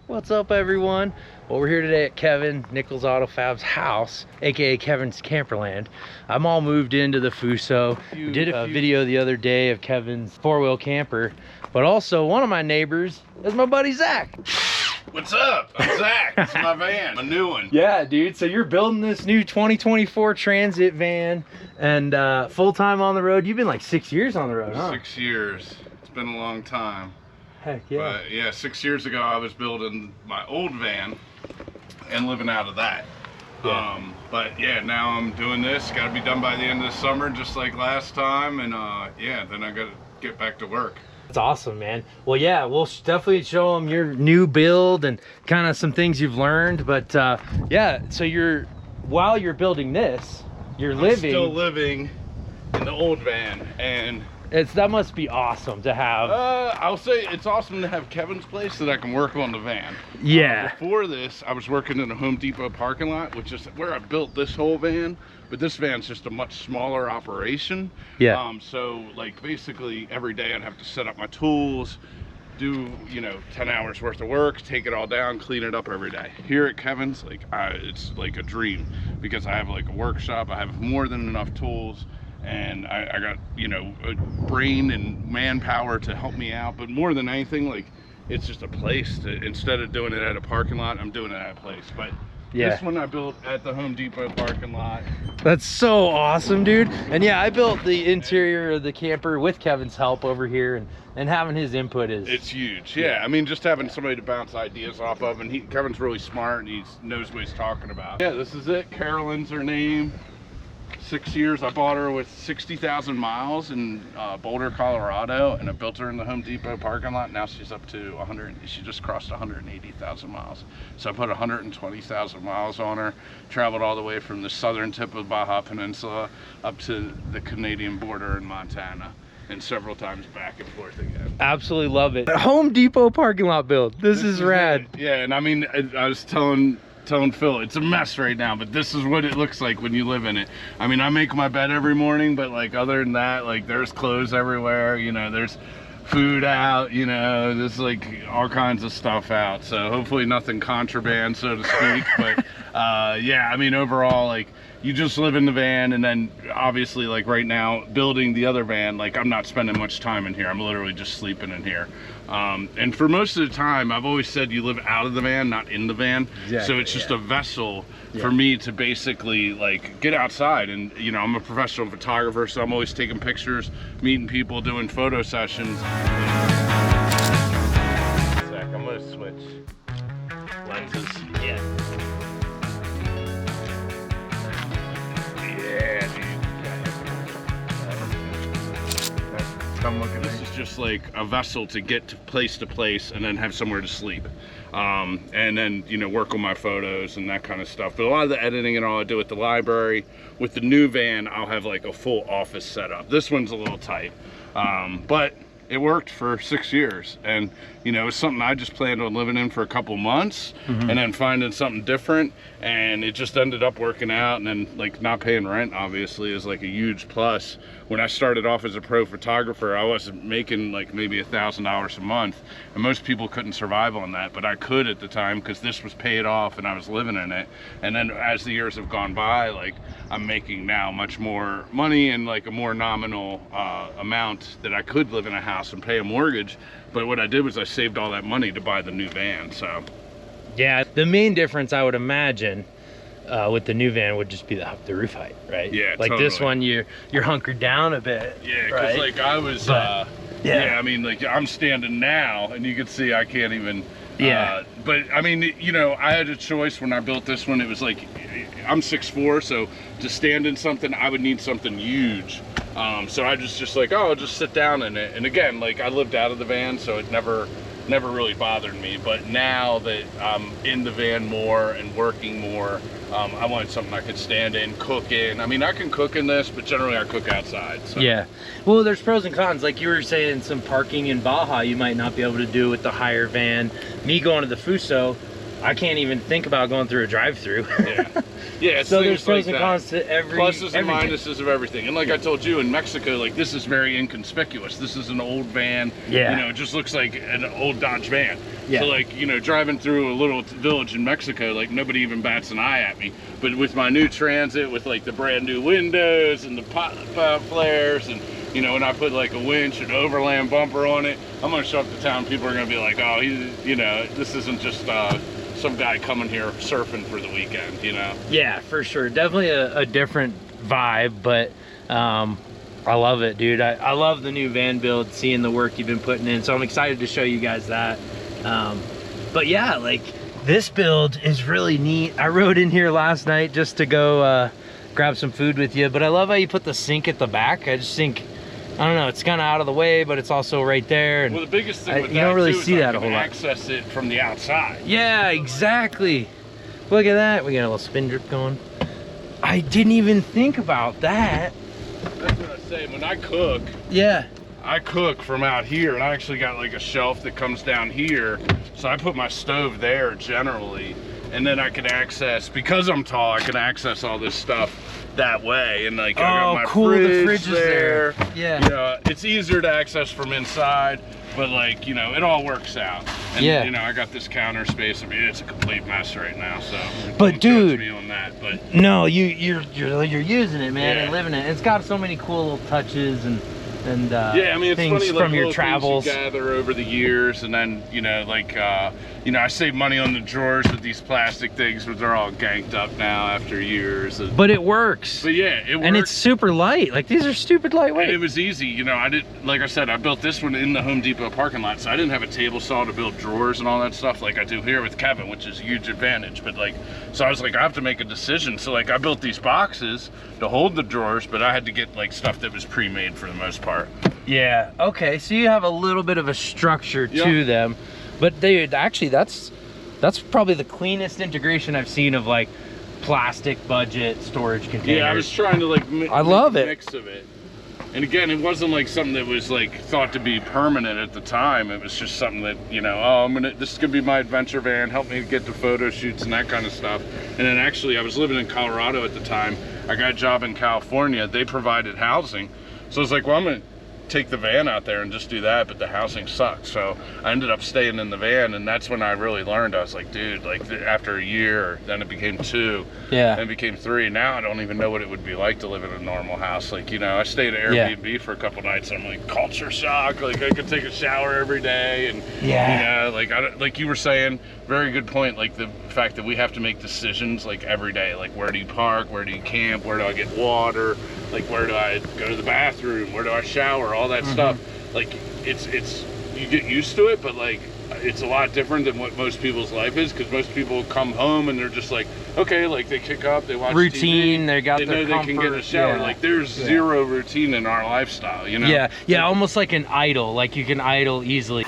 What's up, everyone? Well, we're here today at Kevin Nichols Auto Fab's house, aka Kevin's Camperland. I'm all moved into the Fuso. We did a video the other day of Kevin's four-wheel camper, but also one of my neighbors is my buddy Zach. What's up? I'm Zach. It's my van, my new one. Yeah, dude. So you're building this new 2024 Transit van and full-time on the road. You've been like 6 years on the road, huh? 6 years. It's been a long time. Heck yeah. But yeah, 6 years ago I was building my old van and living out of that. Yeah. But yeah, now I'm doing this. Got to be done by the end of the summer, just like last time. And yeah, then I got to get back to work. That's awesome, man. Well, yeah, we'll definitely show them your new build and kind of some things you've learned. But yeah, so while you're building this, I'm still living in the old van, and that must be awesome to have. I'll say it's awesome to have Kevin's place so that I can work on the van. Yeah. Before this, I was working in a Home Depot parking lot, which is where I built this whole van. But this van's just a much smaller operation. Yeah. So like basically every day I'd have to set up my tools, do 10 hours worth of work, take it all down, clean it up every day. Here at Kevin's, it's like a dream because I have like a workshop. I have more than enough tools. And I got a brain and manpower to help me out, but more than anything, like, it's just a place to, instead of doing it at a parking lot, I'm doing it at a place. But yeah, this one I built at the Home Depot parking lot. That's so awesome, dude. And yeah, I built the interior of the camper with Kevin's help over here, and having his input it's huge. Yeah, I mean, just having somebody to bounce ideas off of, and Kevin's really smart and he knows what he's talking about. Yeah, this is it. Carolyn's her name. 6 years. I bought her with 60,000 miles in Boulder, Colorado, and I built her in the Home Depot parking lot. Now she's up to 100. She just crossed 180,000 miles. So I put 120,000 miles on her. Traveled all the way from the southern tip of Baja Peninsula up to the Canadian border in Montana, and several times back and forth again. Absolutely love it. Home Depot parking lot build. This is rad. Yeah, and I mean, I was telling Phil, it's a mess right now, but this is what it looks like when you live in it. I mean, I make my bed every morning, but like other than that, like there's clothes everywhere, there's food out, there's like all kinds of stuff out. So hopefully nothing contraband, so to speak. But yeah, I mean, overall, like, you just live in the van, and then obviously, like right now, building the other van, like I'm not spending much time in here. I'm literally just sleeping in here. And for most of the time, I've always said you live out of the van, not in the van. Exactly, so it's just a vessel for me to basically like get outside. And I'm a professional photographer, so I'm always taking pictures, meeting people, doing photo sessions. Zach, I'm gonna switch lenses. Yeah. This is just like a vessel to get to place and then have somewhere to sleep, and then work on my photos and that kind of stuff. But a lot of the editing and all I do at the library. With the new van, I'll have like a full office setup. This one's a little tight, but it worked for 6 years, and it's something I just planned on living in for a couple months, and then finding something different, and it just ended up working out. And then like not paying rent obviously is like a huge plus. When I started off as a pro photographer, I wasn't making like maybe $1,000 a month, and most people couldn't survive on that, but I could at the time because this was paid off and I was living in it. And then as the years have gone by, like I'm making now much more money and like a more nominal amount that I could live in a house and pay a mortgage. But what I did was I saved all that money to buy the new van. So yeah, the main difference I would imagine with the new van would just be the roof height, right? Yeah, like totally. This one you're hunkered down a bit. Yeah, because right? like I was yeah, I mean, like I'm standing now and you can see I can't even but I mean, I had a choice when I built this one. It was like, I'm 6'4", so to stand in something I would need something huge. So I just like, oh, I'll just sit down in it. And again, like I lived out of the van, so it never really bothered me. But now that I'm in the van more and working more, I wanted something I could stand in, cook in. I mean, I can cook in this, but generally I cook outside. So. Yeah. Well, there's pros and cons. Like you were saying, some parking in Baja you might not be able to do with the higher van. Me going to the Fuso, I can't even think about going through a drive-through. Yeah. Yeah, it's so there's pros like and cons to every pluses and everything. minuses of everything. And like I told you, in Mexico, like this is very inconspicuous. This is an old van. Yeah. You know, it just looks like an old Dodge van. Yeah. So like, you know, driving through a little village in Mexico, like nobody even bats an eye at me. But with my new Transit, with like the brand new windows and the pop flares, and you know, when I put like a winch and Overland bumper on it, I'm gonna show up to town. People are gonna be like, oh, you know, this isn't just some guy coming here surfing for the weekend, you know? Yeah, for sure. Definitely a different vibe, but I love it, dude. I love the new van build, seeing the work you've been putting in, so I'm excited to show you guys that. But yeah, like this build is really neat. I rode in here last night just to go grab some food with you, but I love how you put the sink at the back. I just think, I don't know, it's kind of out of the way, but it's also right there. And well, the biggest thing with you don't really see that a whole lot. Access it from the outside. Yeah, exactly. Look at that. We got a little spin drip going. I didn't even think about that. That's what I say. When I cook, yeah, I cook from out here, and I actually got like a shelf that comes down here. So I put my stove there generally, and then I can access, because I'm tall, I can access all this stuff that way. And like, I got my cool, the fridge is there. Yeah. You know, it's easier to access from inside, but like, you know, it all works out. And yeah. you know, I got this counter space. I mean, it's a complete mess right now, so but don't judge me on that. But no, you're using it, man, yeah. and living it. It's got so many cool little touches and yeah, I mean, it's things funny, like, from your travels. You gather over the years, and then you know, like you know, I save money on the drawers with these plastic things, but they're all ganked up now after years. But it works. But yeah, it works. And it's super light. Like, these are stupid lightweight. And it was easy, you know. I did, like I said, I built this one in the Home Depot parking lot, so I didn't have a table saw to build drawers and all that stuff like I do here with Kevin, which is a huge advantage. But like, so I was like, I have to make a decision. So like, I built these boxes to hold the drawers, but I had to get like stuff that was pre-made for the most part. Yeah. Okay. So you have a little bit of a structure to them, but dude, actually, that's probably the cleanest integration I've seen of like plastic budget storage containers. Yeah, I was trying to like I love it. Mix of it. And again, it wasn't like something that was like thought to be permanent at the time. It was just something that, you know, oh, this is gonna be my adventure van, help me get to photo shoots and that kind of stuff. And then actually, I was living in Colorado at the time. I got a job in California. They provided housing, so I was like, well, I'm gonna take the van out there and just do that, but the housing sucked. So I ended up staying in the van, and that's when I really learned. I was like, dude, like after a year, then it became 2, then it became 3. Now I don't even know what it would be like to live in a normal house. Like, you know, I stayed at Airbnb for a couple nights, and I'm like, culture shock. Like, I could take a shower every day, and you know, like like you were saying, very good point. Like the fact that we have to make decisions like every day. Like, where do you park? Where do you camp? Where do I get water? Like, where do I go to the bathroom? Where do I shower? All that stuff. Like, it's you get used to it, but like, it's a lot different than what most people's life is, because most people come home and they're just like, okay, like they kick up, they watch routine, TV, they got their know comfort. they can get a shower. Like, there's zero routine in our lifestyle, you know? Yeah, almost like an idle. Like, you can idle easily.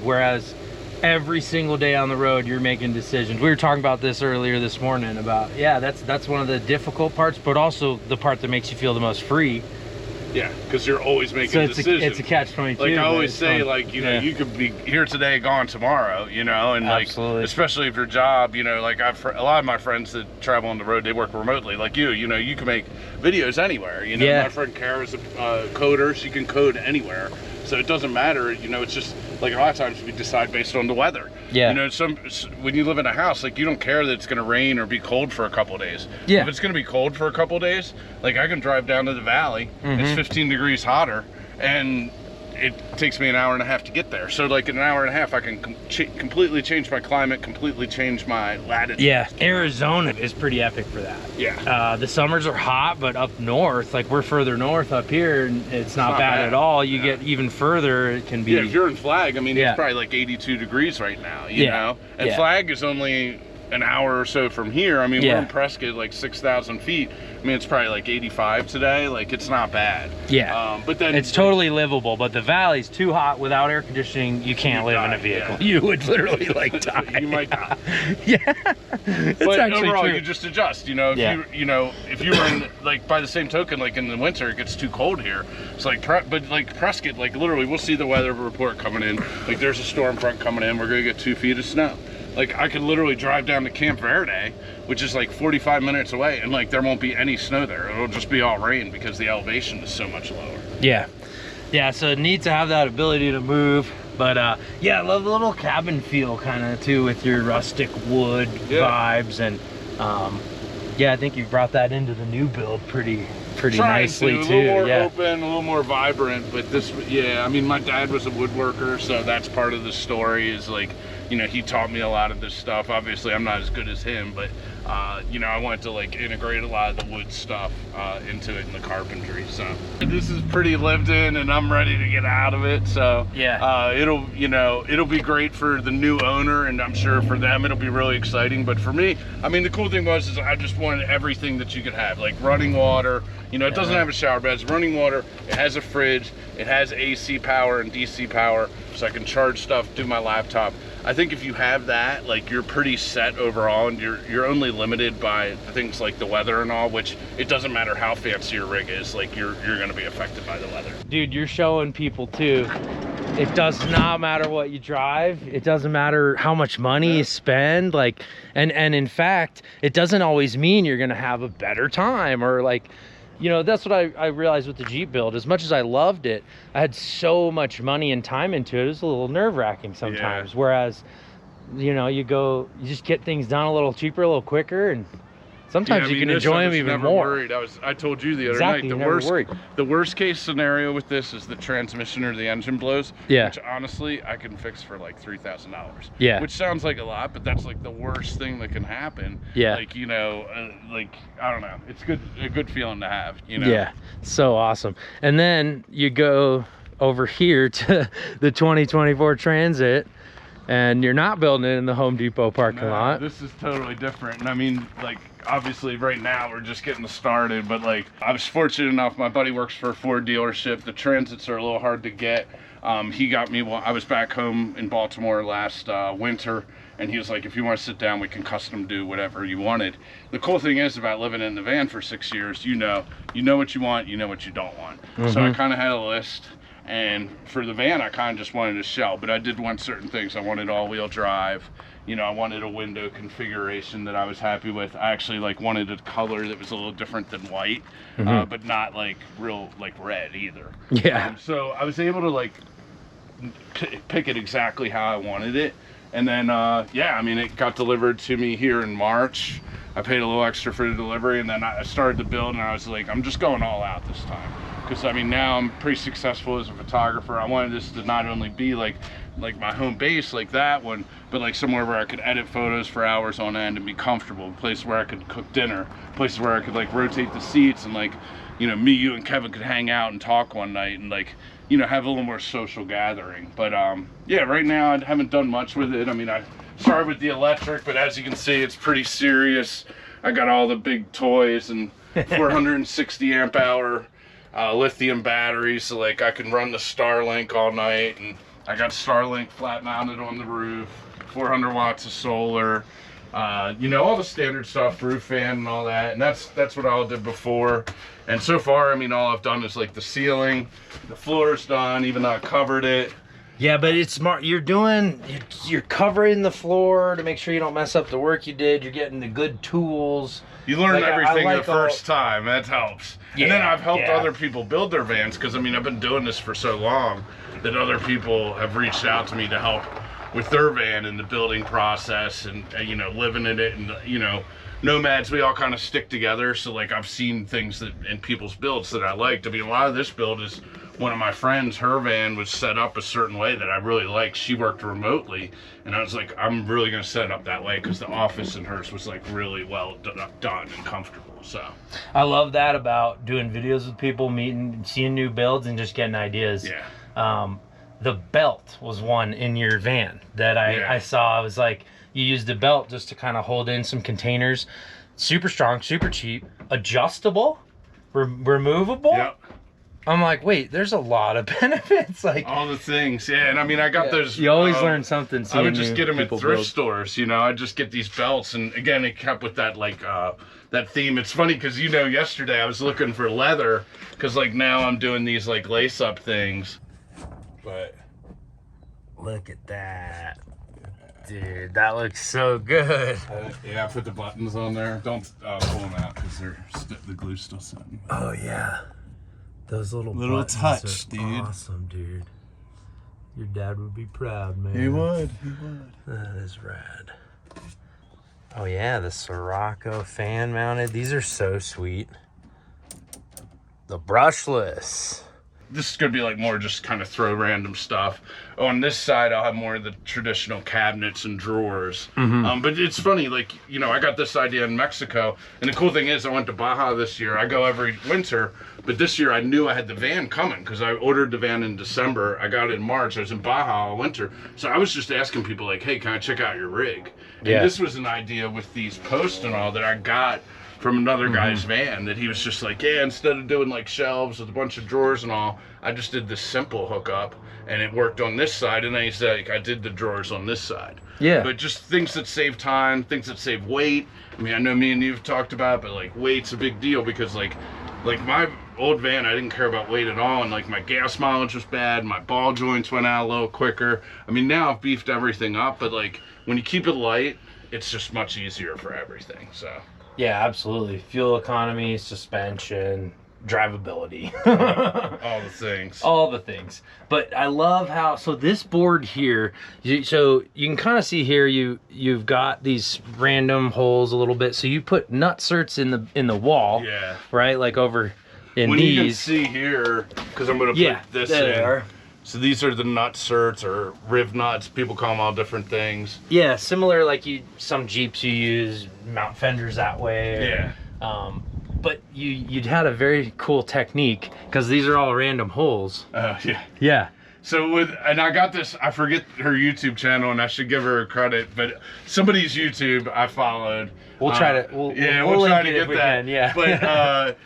Whereas every single day on the road, you're making decisions. We were talking about this earlier this morning about, that's one of the difficult parts, but also the part that makes you feel the most free. Yeah, because you're always making decisions. It's a catch-22. Like I always say, like, you know, you could be here today, gone tomorrow, you know, and like, especially if your job, you know, like a lot of my friends that travel on the road, they work remotely, like you know, you can make videos anywhere, you know. My friend Kara's a coder, she can code anywhere. So it doesn't matter, you know, it's just like a lot of times we decide based on the weather. You know, when you live in a house, like, you don't care that it's going to rain or be cold for a couple of days. If it's going to be cold for a couple of days, like, I can drive down to the valley, it's 15 degrees hotter, and it takes me an hour and a half to get there. So like in an hour and a half, I can completely change my climate, completely change my latitude. Arizona is pretty epic for that. The summers are hot, but up north, like we're further north up here, and it's not bad at all. You get even further, it can be. If you're in Flag, I mean, it's probably like 82 degrees right now, you know? And Flag is only an hour or so from here. I mean, we're in Prescott, like 6,000 feet. I mean, it's probably like 85 today. Like, it's not bad. But then it's totally livable. But the valley's too hot without air conditioning. You can't live in a vehicle. You would literally like die. You might die. But overall, true. you just adjust. You know, if you were in, like, by the same token, like in the winter, it gets too cold here. It's like, but like Prescott, like literally, we'll see the weather report coming in. Like, there's a storm front coming in. We're gonna get 2 feet of snow. like I could literally drive down to Camp Verde, which is like 45 minutes away, and like there won't be any snow there. It'll just be all rain because the elevation is so much lower. Yeah. Yeah, so neat to have that ability to move. But yeah, I love the little cabin feel kind of too with your rustic wood vibes. And yeah, I think you brought that into the new build pretty nicely too. A little more open, a little more vibrant. But this, yeah, I mean, my dad was a woodworker, so that's part of the story is like, you know, he taught me a lot of this stuff. Obviously, I'm not as good as him, but you know, I wanted to like integrate a lot of the wood stuff into it in the carpentry. So this is pretty lived in, and I'm ready to get out of it. So yeah, it'll be great for the new owner, and I'm sure for them it'll be really exciting. But for me, I mean, the cool thing is I just wanted everything that you could have, like running water. You know, it doesn't have a shower bed, it's running water. It has a fridge. It has AC power and DC power, so I can charge stuff, do my laptop. I think if you have that, like, you're pretty set overall, and you're only limited by things like the weather and all, which it doesn't matter how fancy your rig is, like you're gonna be affected by the weather. Dude, you're showing people too, it does not matter what you drive, it doesn't matter how much money you spend, like, and in fact, it doesn't always mean you're gonna have a better time, or like, you know, that's what I realized with the Jeep build. As much as I loved it, I had so much money and time into it. It was a little nerve-wracking sometimes. Yeah. Whereas, you know, you just get things done a little cheaper, a little quicker, and sometimes you can enjoy them even more. Worried. I told you the other night, the worst case scenario with this is the transmission or the engine blows. Yeah. Which honestly, I can fix for like $3,000. Yeah. Which sounds like a lot, but that's like the worst thing that can happen. Yeah. Like, you know, like, I don't know. It's a good feeling to have, you know? Yeah. So awesome. And then you go over here to the 2024 Transit, and you're not building it in the Home Depot parking lot. This is totally different. And I mean, like, obviously right now we're just getting started, but like, I was fortunate enough, my buddy works for a Ford dealership. The Transits are a little hard to get. He got me one. I was back home in Baltimore last winter, and he was like, if you want to sit down, we can custom do whatever you wanted. The cool thing is about living in the van for 6 years, you know what you want, you know what you don't want. So I kind of had a list. And for the van, I kind of just wanted a shell, but I did want certain things. I wanted all-wheel drive. You know, I wanted a window configuration that I was happy with. I actually like wanted a color that was a little different than white, but not like real like red either. Yeah. So I was able to like pick it exactly how I wanted it. And then, yeah, I mean, it got delivered to me here in March. I paid a little extra for the delivery, and then I started to build, and I was like, I'm just going all out this time. Because, I mean, now I'm pretty successful as a photographer. I wanted this to not only be like my home base, like that one, but like somewhere where I could edit photos for hours on end and be comfortable. A place where I could cook dinner. Places where I could like rotate the seats, and like, you know, me, you, and Kevin could hang out and talk one night, and like, you know, have a little more social gathering. But yeah, right now I haven't done much with it. I mean, I started with the electric, but as you can see, it's pretty serious. I got all the big toys and 460 amp hour lithium batteries, so like I can run the Starlink all night, and I got Starlink flat mounted on the roof, 400 watts of solar, you know, all the standard stuff, roof fan and all that. And that's what I did before. And so far, I mean, all I've done is like the ceiling, the floor's done, even though I covered it. Yeah, but it's smart. You're covering the floor to make sure you don't mess up the work you did. You're getting the good tools. You learn like, everything the first time. That helps. Yeah, and then I've helped other people build their vans, because I mean, I've been doing this for so long that other people have reached out to me to help with their van in the building process, and you know, living in it, and you know, nomads, we all kind of stick together. So like, I've seen things that in people's builds that I liked. I mean, a lot of this build is one of my friends, her van was set up a certain way that I really liked. She worked remotely, and I was like, I'm really gonna set it up that way, because the office in hers was like really well done and comfortable. So I love that about doing videos with people, meeting, seeing new builds, and just getting ideas. Yeah. The belt was one in your van that I saw. I was like, you used the belt just to kind of hold in some containers. Super strong, super cheap, adjustable, removable. Yep. I'm like, wait, there's a lot of benefits. Like all the things, yeah. And I mean, I got those. You always learn something. I would just get them at thrift stores, you know. I'd just get these belts, and again, it kept with that like that theme. It's funny because, you know, yesterday I was looking for leather, because like now I'm doing these like lace up things. But look at that. Dude, that looks so good. Yeah, I put the buttons on there. Don't pull them out because the glue's still sitting. Oh yeah, those little touch, dude. Awesome, dude. Your dad would be proud, man. He would. That is rad. Oh yeah, the Sirocco fan mounted. These are so sweet. The brushless. This is going to be like more just kind of throw random stuff. On this side, I'll have more of the traditional cabinets and drawers. But it's funny, like, you know, I got this idea in Mexico. And the cool thing is I went to Baja this year. I go every winter. But this year I knew I had the van coming because I ordered the van in December. I got it in March. I was in Baja all winter. So I was just asking people like, hey, can I check out your rig? And this was an idea with these posts and all that I got from another guy's van, that he was just like, yeah, instead of doing like shelves with a bunch of drawers and all, I just did this simple hookup and it worked on this side. And then he said, like, I did the drawers on this side. Yeah. But just things that save time, things that save weight. I mean, I know me and you've talked about, but like weight's a big deal because like my old van, I didn't care about weight at all. And like my gas mileage was bad. My ball joints went out a little quicker. I mean, now I've beefed everything up, but like when you keep it light, it's just much easier for everything, so. Yeah, absolutely. Fuel economy, suspension, drivability. All the things. All the things. But I love how, so this board here, so you can kind of see here, you've got these random holes a little bit. So you put nut certs in the wall. Yeah. Right? Like over in when these. You can see here, because I'm going to put this in. They are. So these are the nut certs or riv nuts. People call them all different things. Yeah, similar like some Jeeps you use, mount fenders that way. Or, but you'd had a very cool technique because these are all random holes. Yeah. Yeah. So and I got this, I forget her YouTube channel and I should give her credit, but somebody's YouTube I followed. We'll try to, we'll try to get that. Yeah. But,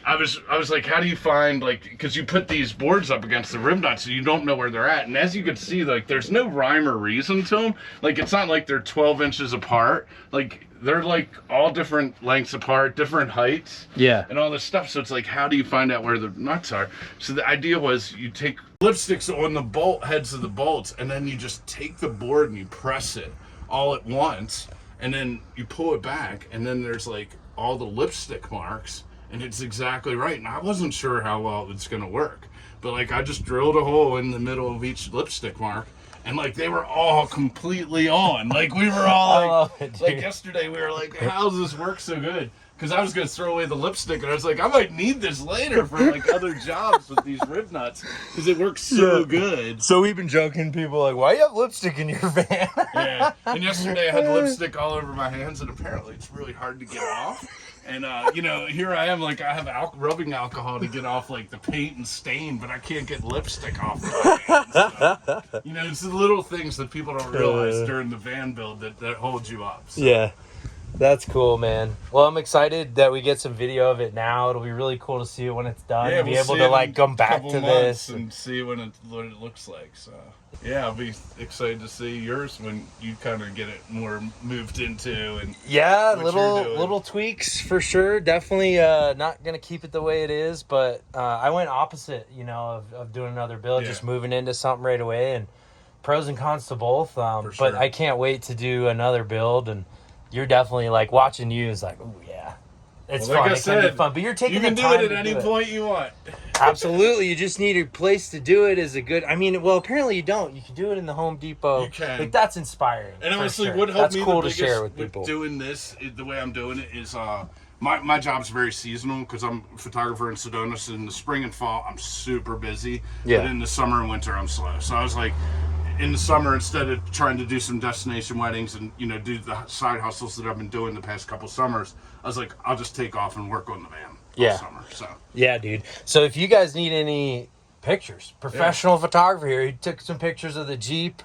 I was like, how do you find, like, because you put these boards up against the rim nuts so you don't know where they're at. And as you can see, like, there's no rhyme or reason to them. Like, it's not like they're 12 inches apart. Like, they're, like, all different lengths apart, different heights. Yeah. And all this stuff. So it's like, how do you find out where the nuts are? So the idea was you take lipsticks on the bolt heads of the bolts, and then you just take the board and you press it all at once. And then you pull it back, and then there's, like, all the lipstick marks. And it's exactly right. And I wasn't sure how well it's going to work. But, like, I just drilled a hole in the middle of each lipstick mark. And, like, they were all completely on. Like, we were all, like yesterday, we were like, how does this work so good? Because I was going to throw away the lipstick. And I was like, I might need this later for, like, other jobs with these rib nuts. Because it works so good. So we've been joking people like, why you have lipstick in your van? Yeah. And yesterday I had lipstick all over my hands. And apparently it's really hard to get off. And, you know, here I am, like, I have rubbing alcohol to get off, like, the paint and stain, but I can't get lipstick off my hands. So, you know, it's the little things that people don't realize during the van build that hold you up. So. Yeah, that's cool, man. Well, I'm excited that we get some video of it now. It'll be really cool to see it when it's done. Yeah, be able to, like, come back to this. And see what it looks like, so. Yeah, I'll be excited to see yours when you kind of get it more moved into. And yeah, little tweaks for sure. Definitely not going to keep it the way it is, but I went opposite, you know, of doing another build, just moving into something right away, and pros and cons to both. Sure. But I can't wait to do another build, and you're definitely, like, watching you is like, oh, yeah. It's fun. Like I said, it can be fun, but you're taking the time. You can do it at any point you want. Absolutely. You just need a place to do it. Is a good. I mean, well, apparently you don't. You can do it in the Home Depot. You can. Like, that's inspiring. And honestly, what helped me cool the to share biggest with people. Doing this, the way I'm doing it is, my job's very seasonal because I'm a photographer in Sedona. So in the spring and fall, I'm super busy. Yeah. But in the summer and winter, I'm slow. So I was like, in the summer, instead of trying to do some destination weddings and, you know, do the side hustles that I've been doing the past couple summers, I was like, I'll just take off and work on the van all summer. So yeah, dude. So if you guys need any pictures, professional photographer here, he took some pictures of the Jeep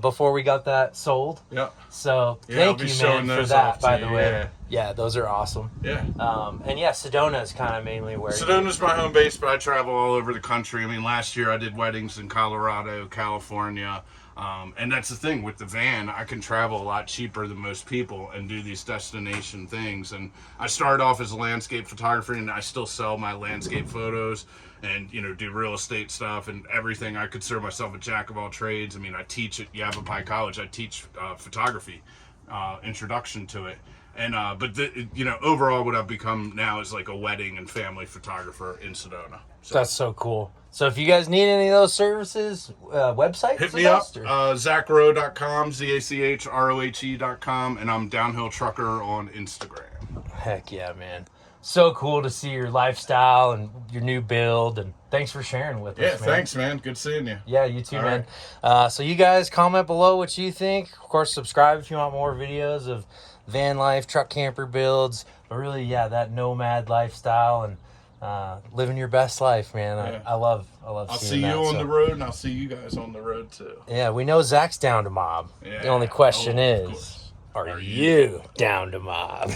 before we got that sold. Yeah. So thank you, man, for that, by the way. Yeah, those are awesome. Yeah. And yeah, Sedona is kind of mainly where Sedona's my home base, but I travel all over the country. I mean, last year I did weddings in Colorado, California. And that's the thing with the van, I can travel a lot cheaper than most people and do these destination things. And I started off as a landscape photographer, and I still sell my landscape photos and, you know, do real estate stuff and everything. I consider myself a jack of all trades. I mean, I teach at Yavapai College. I teach photography, introduction to it. And but you know, overall, what I've become now is like a wedding and family photographer in Sedona. So. That's so cool. So if you guys need any of those services, websites, hit me up. Zachrohe.com, ZACHROHE.com, and I'm Downhill Trucker on Instagram. Heck yeah, man. So cool to see your lifestyle and your new build, and thanks for sharing with us, man. Yeah, thanks, man. Good seeing you. Yeah, you too, All man. Right. So you guys comment below what you think. Of course, subscribe if you want more videos of van life, truck camper builds, but really, yeah, that nomad lifestyle and living your best life, man. Yeah. I love I'll seeing see that, you on so. the road, and I'll see you guys on the road, too. Yeah, we know Zach's down to mob. Yeah. The only question of is, course. are you down to mob?